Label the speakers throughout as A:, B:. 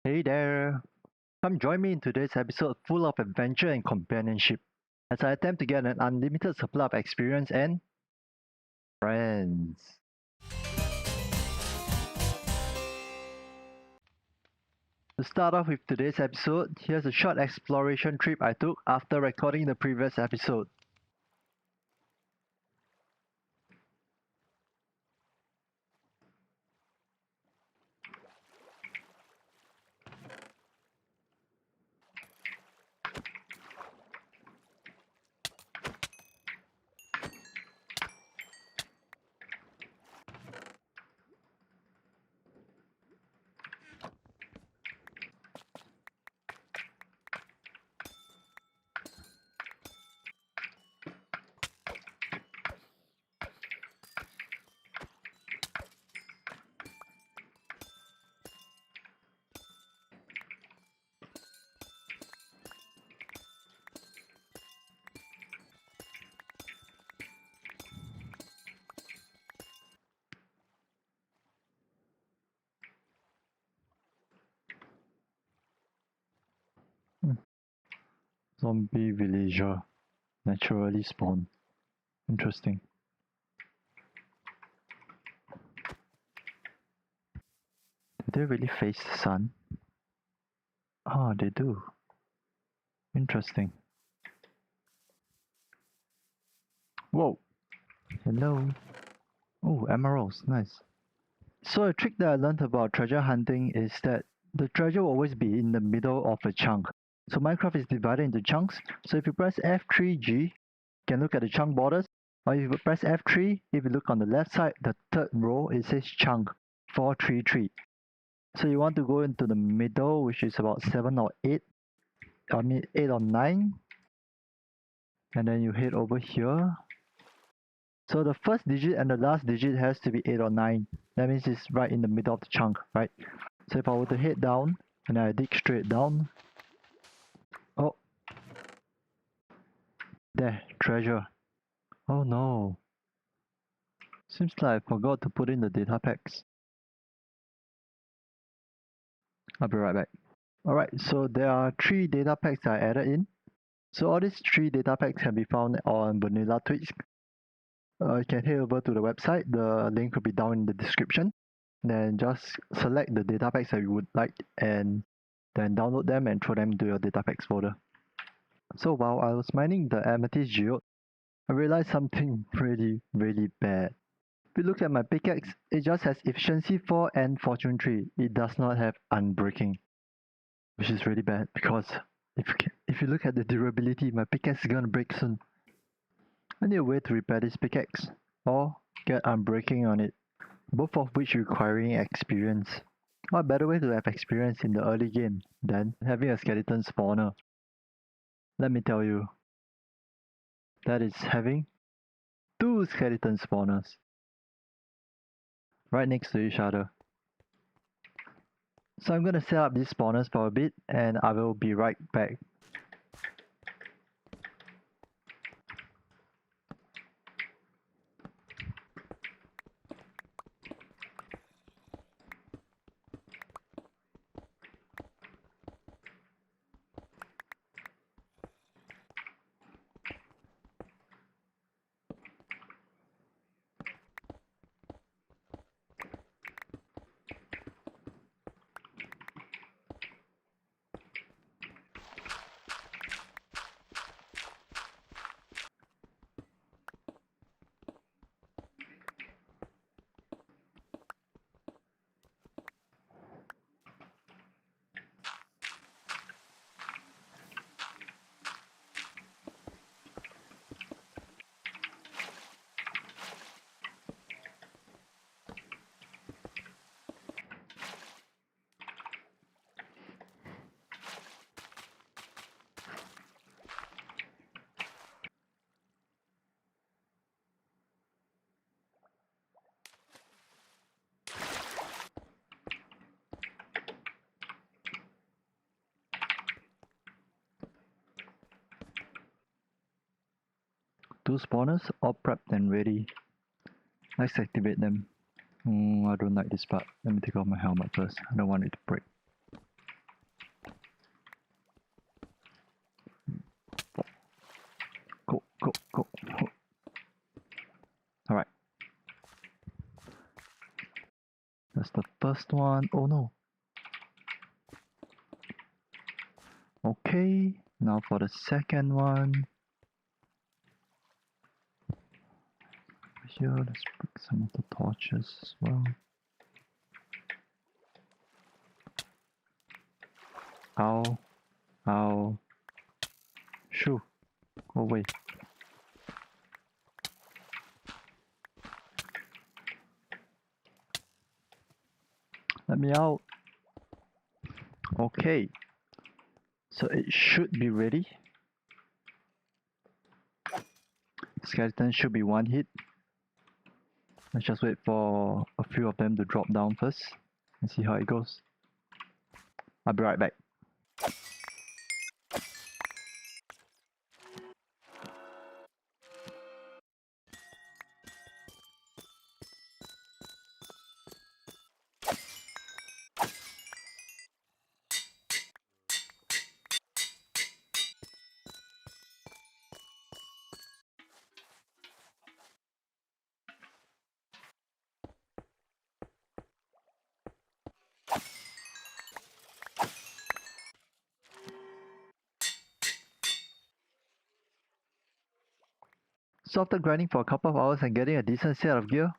A: Hey there! Come join me in today's episode full of adventure and companionship as I attempt to get an unlimited supply of experience and friends. To start off with today's episode, here's a short exploration trip I took after recording the previous episode. Zombie villager naturally spawn. Interesting. Do they really face the sun? Oh, they do. Interesting. Whoa! Hello. Oh, emeralds, nice. So a trick that I learned about treasure hunting is that the treasure will always be in the middle of a chunk. So Minecraft is divided into chunks. So if you press F3G, you can look at the chunk borders. Or if you press F3, if you look on the left side, the third row, it says chunk 433. So you want to go into the middle, which is about 7 or 8. I mean 8 or 9. And then you head over here. So the first digit and the last digit has to be 8 or 9. That means it's right in the middle of the chunk, right? So if I were to head down, and I dig straight down. Oh. There, treasure. Oh no. Seems like I forgot to put in the data packs. I'll be right back. Alright, so there are 3 data packs I added in. So all these 3 data packs can be found on Vanilla Twigs. You can head over to the website, the link will be down in the description. Then just select the data packs that you would like and then download them and throw them into your data packs folder. So while I was mining the amethyst geode, I realized something really bad. If you look at my pickaxe, it just has efficiency 4 and fortune 3. It does not have unbreaking, which is really bad because if you look at the durability, my pickaxe is gonna break soon. I need a way to repair this pickaxe or get unbreaking on it, both of which requiring experience. What better way to have experience in the early game than having a skeleton spawner? Let me tell you, that is having 2 skeleton spawners right next to each other. So I'm gonna set up these spawners for a bit and I will be right back. Two spawners all prepped and ready. Let's activate them. I don't like this part. Let me take off my helmet first. I don't want it to break. Go, go. Alright. That's the first one. Oh no. Okay, now for the second one. Here, let's put some of the torches as well. Ow. Ow. Shoo. Go away. Let me out. Okay. So it should be ready. Skeleton should be one hit. Let's just wait for a few of them to drop down first and see how it goes. I'll be right back. So after grinding for a couple of hours and getting a decent set of gear,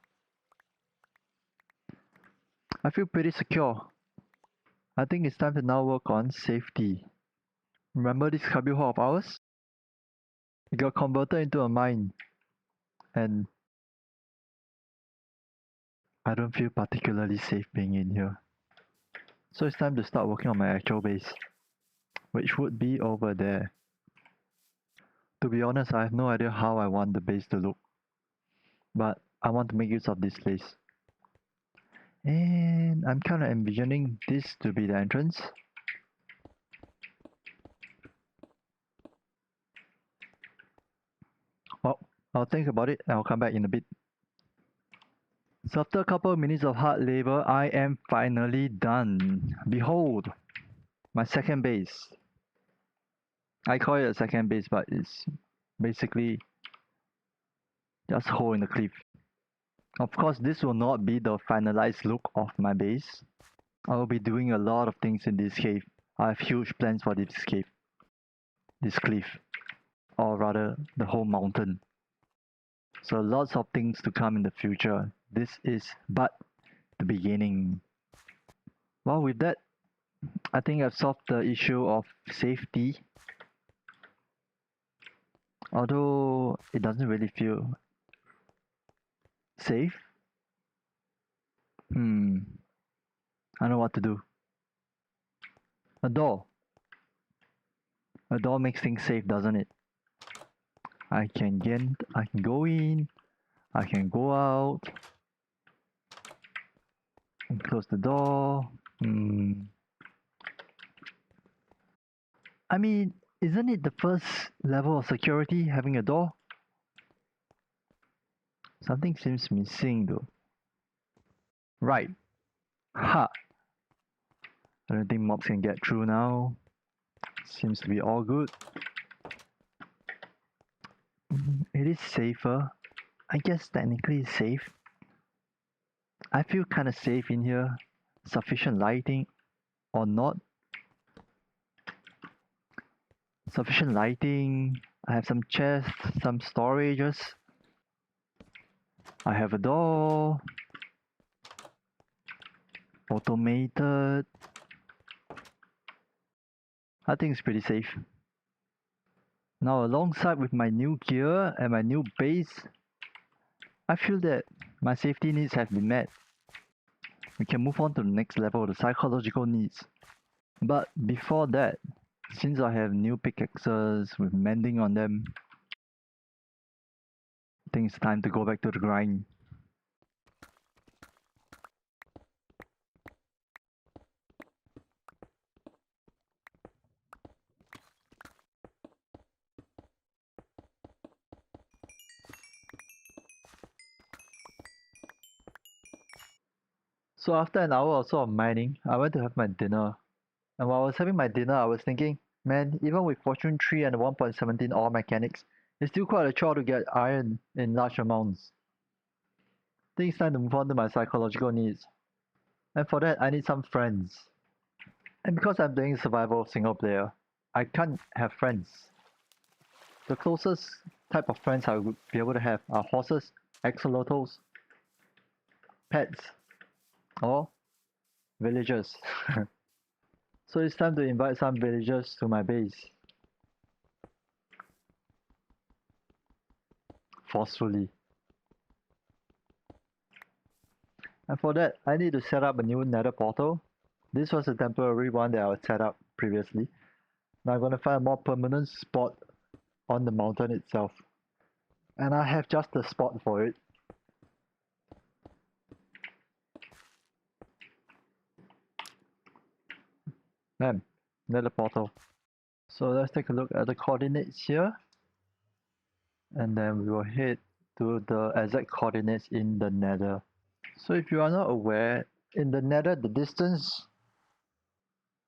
A: I feel pretty secure. I think it's time to now work on safety. Remember this cubbyhole of ours? It got converted into a mine, and I don't feel particularly safe being in here. So it's time to start working on my actual base, which would be over there. To be honest, I have no idea how I want the base to look, but I want to make use of this place. And I'm kind of envisioning this to be the entrance. Well, I'll think about it and I'll come back in a bit. So after a couple of minutes of hard labor, I am finally done. Behold, my second base. I call it a second base, but it's basically just a hole in the cliff. Of course, this will not be the finalized look of my base. I will be doing a lot of things in this cave. I have huge plans for this cave. This cliff. Or rather, the whole mountain. So lots of things to come in the future. This is but the beginning. Well, with that, I think I've solved the issue of safety. Although it doesn't really feel safe. I don't know what to do. A door. A door makes things safe, doesn't it? I can go in, I can go out, and close the door. I mean, isn't it the first level of security having a door? Something seems missing though. Right. Ha! I don't think mobs can get through now. Seems to be all good. It is safer. I guess technically it's safe. I feel kind of safe in here. Sufficient lighting or not. Sufficient lighting. I have some chests, some storages. I have a door. Automated. I think it's pretty safe. Now alongside with my new gear and my new base, I feel that my safety needs have been met. We can move on to the next level, the psychological needs. But before that, since I have new pickaxes with mending on them, I think it's time to go back to the grind. So after an hour or so of mining, I went to have my dinner. And while I was having my dinner, I was thinking, man, even with Fortune 3 and the 1.17 ore mechanics, It's still quite a chore to get iron in large amounts. I think it's time to move on to my psychological needs. And for that, I need some friends. And because I'm playing survival single player, I can't have friends. The closest type of friends I would be able to have are horses, axolotls, pets, or villagers. So it's time to invite some villagers to my base. Forcefully. And for that, I need to set up a new nether portal. This was a temporary one that I would set up previously. Now I'm going to find a more permanent spot on the mountain itself. And I have just the spot for it. Bam, nether portal. So let's take a look at the coordinates here. And then we will head to the exact coordinates in the nether. So if you are not aware, in the nether, the distance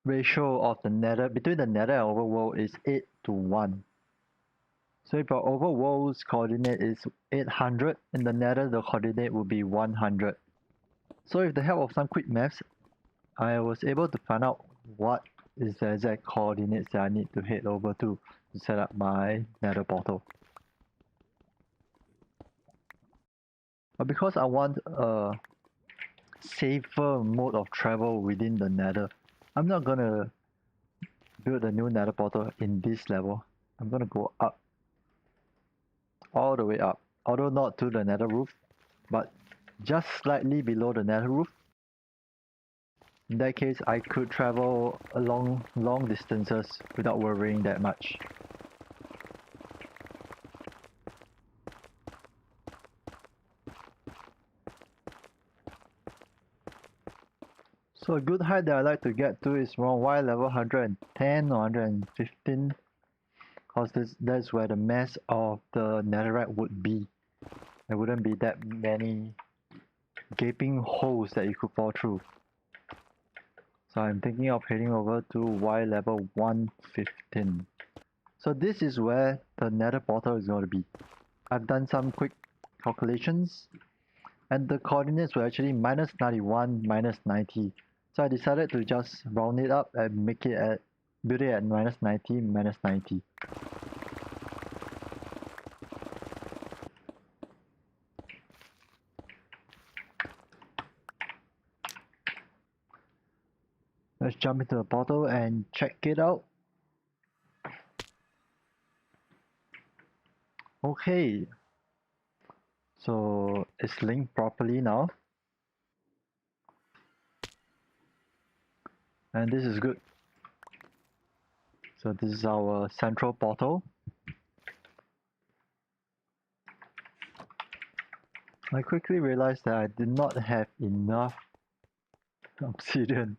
A: ratio of the nether between the nether and overworld is 8 to 1. So if your overworld's coordinate is 800, in the nether the coordinate will be 100. So with the help of some quick maths, I was able to find out what is the exact coordinates that I need to head over to set up my nether portal. But because I want a safer mode of travel within the nether, I'm not gonna build a new nether portal in this level. I'm gonna go up, all the way up, although not to the nether roof, but just slightly below the nether roof. In that case, I could travel along long distances without worrying that much. So a good height that I like to get to is around Y level 110 or 115, because that's where the mass of the netherite would be. There wouldn't be that many gaping holes that you could fall through. So I'm thinking of heading over to Y level 115. So this is where the nether portal is going to be. I've done some quick calculations, and the coordinates were actually minus 91, minus 90. So I decided to just round it up and build it at minus 90, minus 90. Let's jump into the portal and check it out. Okay. So it's linked properly now. And this is good. So this is our central portal. I quickly realized that I did not have enough obsidian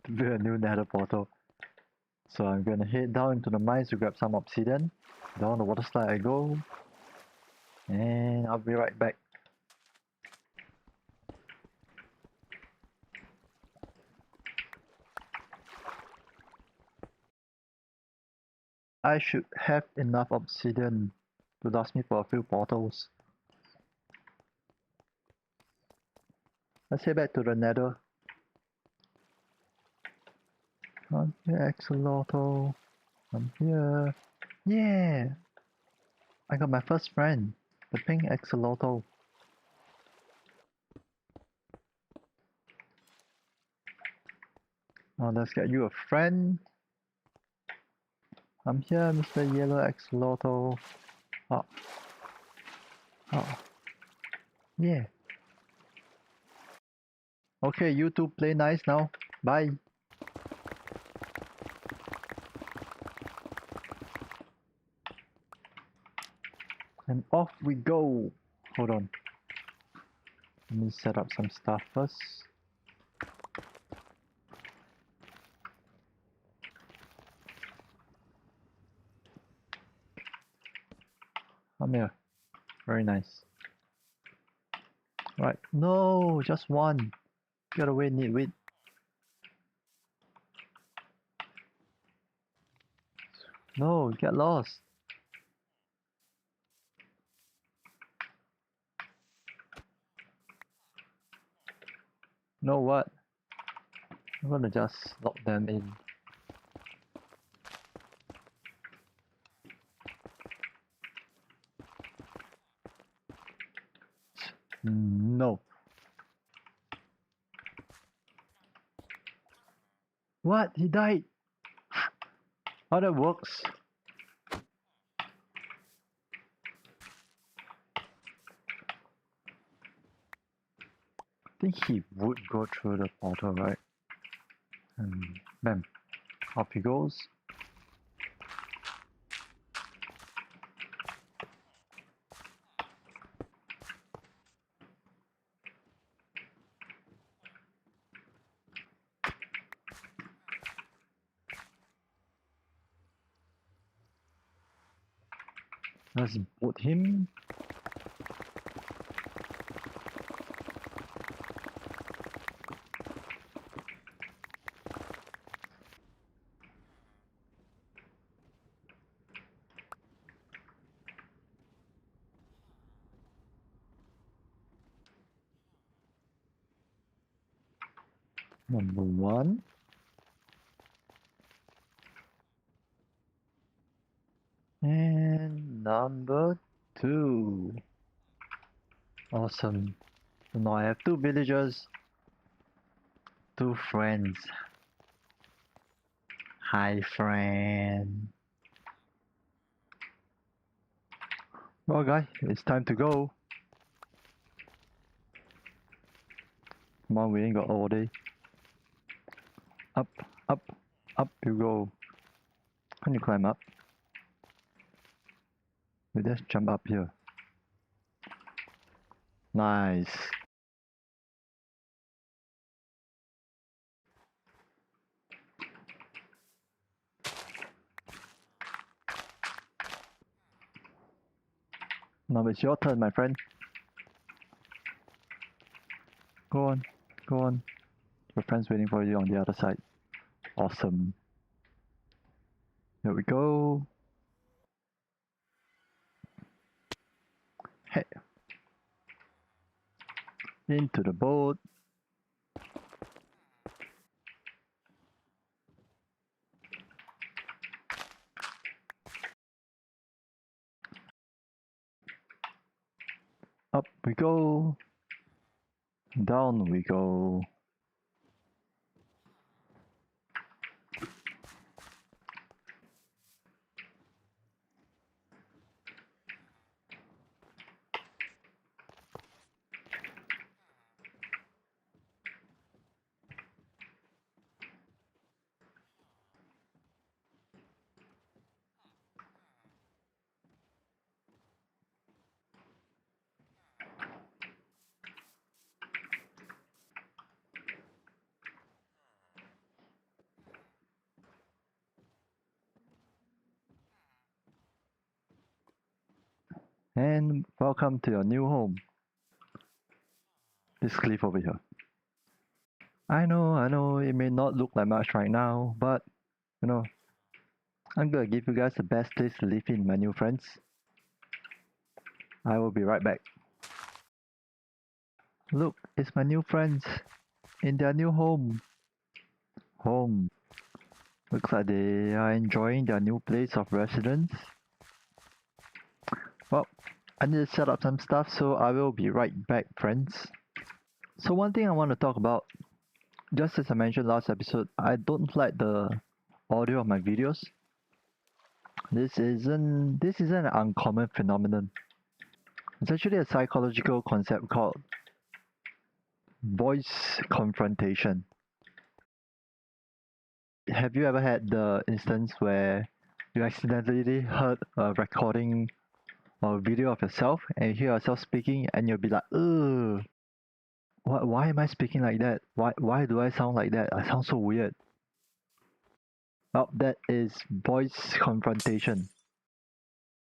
A: to build a new nether portal. So I'm gonna head down into the mines to grab some obsidian. Down the water slide I go. And I'll be right back. I should have enough obsidian to last me for a few portals. Let's head back to the nether. I'm here, Axolotl. I'm here. Yeah! I got my first friend, the pink Axolotl. Now let's get you a friend. I'm here, Mr. Yellow Axolotl. Oh. Oh. Yeah. Okay, you two play nice now. Bye. And off we go. Hold on. Let me set up some stuff first. Come here. Very nice. Right. No, just one. Get away, nitwit. No, get lost. Know what? I'm gonna just lock them in. No. What? He died? How that works? I think he would go through the portal, right? Bam. Off he goes. Let's boot him. Number 1. And number 2. Awesome. So now I have 2 villagers, 2 friends. Hi, friend. Well, guys, it's time to go. Come on, we ain't got all day. Up, up, up you go. Can you climb up? We just jump up here. Nice. Now it's your turn, my friend. Go on, go on. Your friend's waiting for you on the other side. Awesome. Here we go. Hey. Into the boat. Up we go. Down we go. And welcome to your new home. This cliff over here. I know, it may not look like much right now, but you know, I'm gonna give you guys the best place to live in, my new friends. I will be right back. Look, it's my new friends in their new home. Looks like they are enjoying their new place of residence. Well, I need to set up some stuff, so I will be right back, friends. So one thing I want to talk about, just as I mentioned last episode, I don't like the audio of my videos. This isn't an uncommon phenomenon. It's actually a psychological concept called voice confrontation. Have you ever had the instance where you accidentally heard a recording or a video of yourself and you hear yourself speaking and you'll be like, ugh, why am I speaking like that? Why do I sound like that? I sound so weird. Well, that is voice confrontation.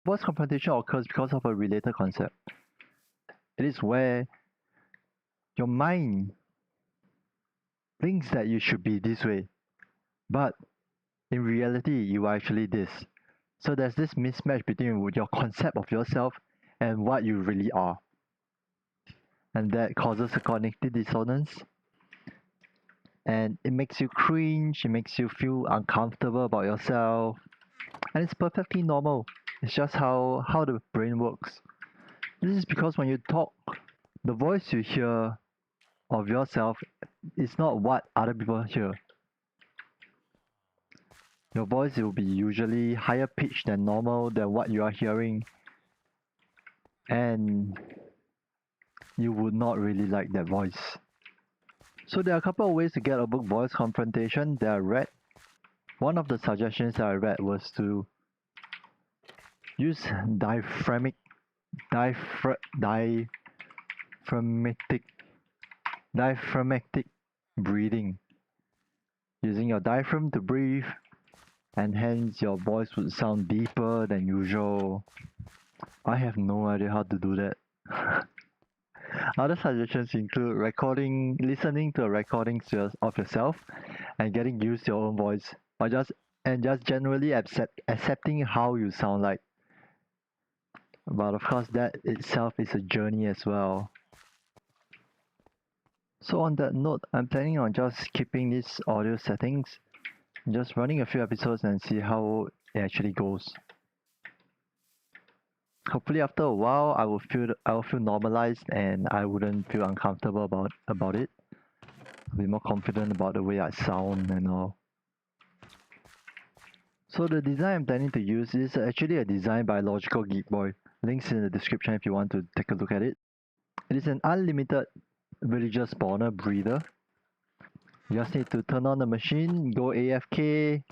A: Voice confrontation occurs because of a related concept. It is where your mind thinks that you should be this way, but in reality, you are actually this. So there's this mismatch between your concept of yourself and what you really are. And that causes a cognitive dissonance. and it makes you cringe, it makes you feel uncomfortable about yourself, and it's perfectly normal. It's just how the brain works. This is because when you talk, the voice you hear of yourself is not what other people hear. Your voice will be usually higher pitched than normal than what you are hearing, and you would not really like that voice. So there are a couple of ways to get over voice confrontation that I read. One of the suggestions that I read was to use diaphragmatic breathing. Using your diaphragm to breathe, and hence your voice would sound deeper than usual. I have no idea how to do that. Other suggestions include listening to recordings of yourself and getting used to your own voice, or just generally accepting how you sound like. But of course, that itself is a journey as well. So on that note, I'm planning on just keeping these audio settings, just running a few episodes and see how it actually goes. Hopefully after a while I will feel normalized and I wouldn't feel uncomfortable about it. I'll be more confident about the way I sound and all. So the design I'm planning to use is actually a design by LogicalGeekBoy. Links in the description if you want to take a look at it. It is an unlimited villager spawner breeder. You just need to turn on the machine, go AFK,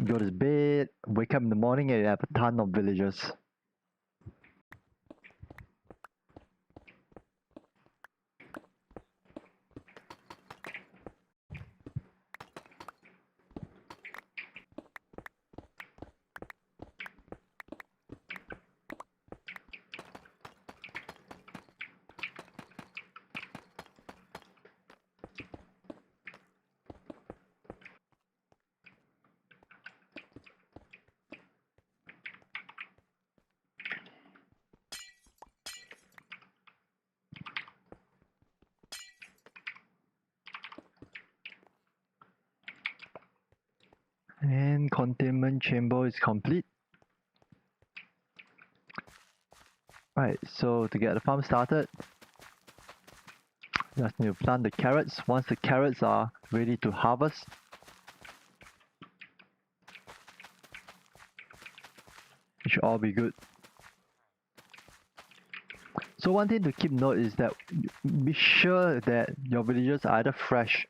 A: go to bed, wake up in the morning and you have a ton of villagers. And containment chamber is complete. Right, so to get the farm started, just need to plant the carrots. Once the carrots are ready to harvest, it should all be good. So one thing to keep note is that be sure that your villagers are either fresh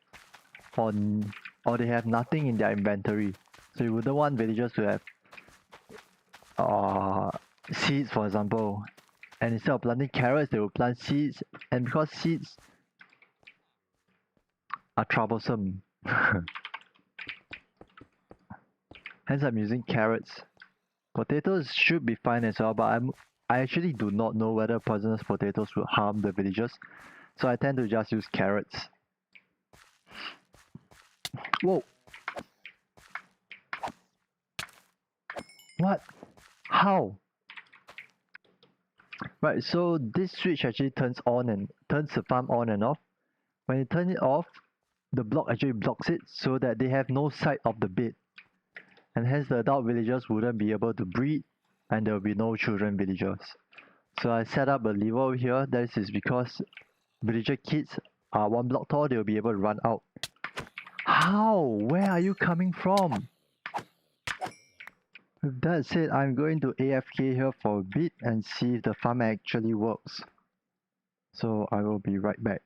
A: or they have nothing in their inventory. So you wouldn't want villagers to have seeds, for example, and instead of planting carrots they will plant seeds, and because seeds are troublesome hence I'm using carrots. Potatoes should be fine as well, but I actually do not know whether poisonous potatoes will harm the villagers, so I tend to just use carrots. Whoa! What? How? Right, so this switch actually turns the farm on and off. When you turn it off, the block actually blocks it so that they have no sight of the bed, and hence the adult villagers wouldn't be able to breed and there will be no children villagers. So I set up a lever over here. That is because villager kids are one block tall, they will be able to run out. How? Where are you coming from? With that said, I'm going to AFK here for a bit and see if the farm actually works. So I will be right back.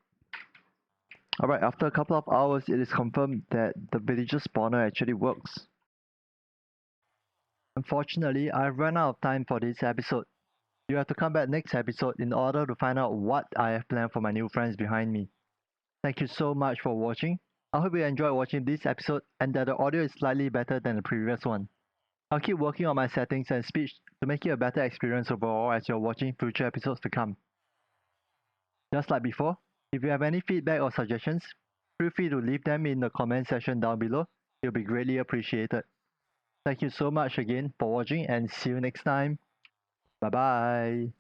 A: Alright, after a couple of hours, it is confirmed that the villager spawner actually works. Unfortunately, I've run out of time for this episode. You have to come back next episode in order to find out what I have planned for my new friends behind me. Thank you so much for watching. I hope you enjoyed watching this episode and that the audio is slightly better than the previous one. I'll keep working on my settings and speech to make it a better experience overall as you're watching future episodes to come. Just like before, if you have any feedback or suggestions, feel free to leave them in the comment section down below. It'll be greatly appreciated. Thank you so much again for watching and see you next time. Bye bye.